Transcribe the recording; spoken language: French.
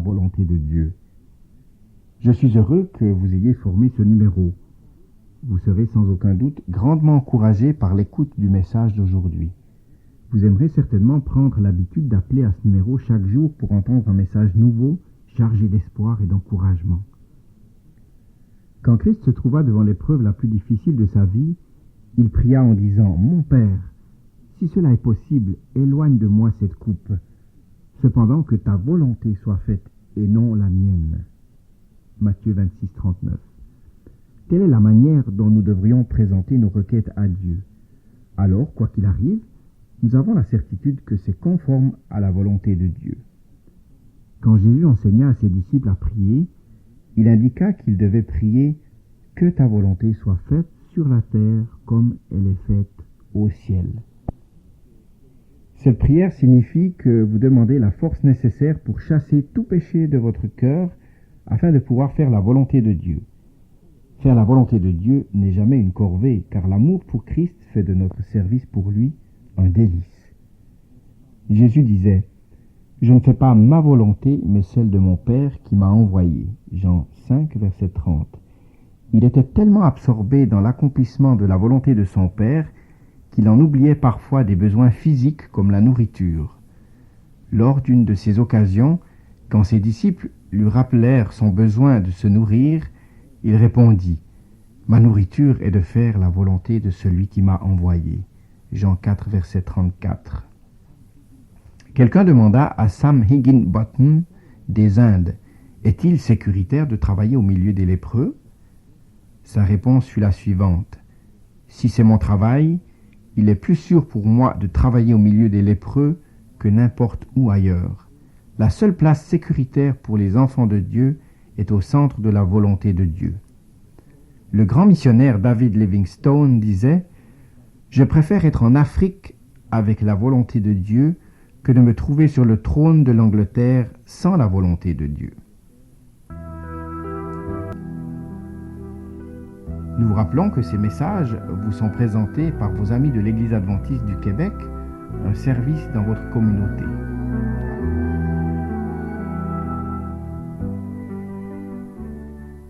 volonté de Dieu. Je suis heureux que vous ayez formé ce numéro. Vous serez sans aucun doute grandement encouragé par l'écoute du message d'aujourd'hui. Vous aimerez certainement prendre l'habitude d'appeler à ce numéro chaque jour pour entendre un message nouveau, chargé d'espoir et d'encouragement. Quand Christ se trouva devant l'épreuve la plus difficile de sa vie, il pria en disant « Mon Père, si cela est possible, éloigne de moi cette coupe. Cependant que ta volonté soit faite et non la mienne. » Matthieu 26, 39. Telle est la manière dont nous devrions présenter nos requêtes à Dieu. Alors, quoi qu'il arrive, nous avons la certitude que c'est conforme à la volonté de Dieu. Quand Jésus enseigna à ses disciples à prier, il indiqua qu'ils devaient prier « Que ta volonté soit faite sur la terre comme elle est faite au ciel ». Cette prière signifie que vous demandez la force nécessaire pour chasser tout péché de votre cœur afin de pouvoir faire la volonté de Dieu. Faire la volonté de Dieu n'est jamais une corvée, car l'amour pour Christ fait de notre service pour lui un délice. Jésus disait « Je ne fais pas ma volonté, mais celle de mon Père qui m'a envoyé. » Jean 5, verset 30. Il était tellement absorbé dans l'accomplissement de la volonté de son Père qu'il en oubliait parfois des besoins physiques comme la nourriture. Lors d'une de ces occasions, quand ses disciples lui rappelèrent son besoin de se nourrir, il répondit « Ma nourriture est de faire la volonté de celui qui m'a envoyé. » Jean 4, verset 34. Quelqu'un demanda à Sam Higginbotham des Indes « Est-il sécuritaire de travailler au milieu des lépreux ?» Sa réponse fut la suivante « Si c'est mon travail, il est plus sûr pour moi de travailler au milieu des lépreux que n'importe où ailleurs. La seule place sécuritaire pour les enfants de Dieu est au centre de la volonté de Dieu. » Le grand missionnaire David Livingstone disait « Je préfère être en Afrique avec la volonté de Dieu que de me trouver sur le trône de l'Angleterre sans la volonté de Dieu. » Nous vous rappelons que ces messages vous sont présentés par vos amis de l'Église adventiste du Québec, un service dans votre communauté.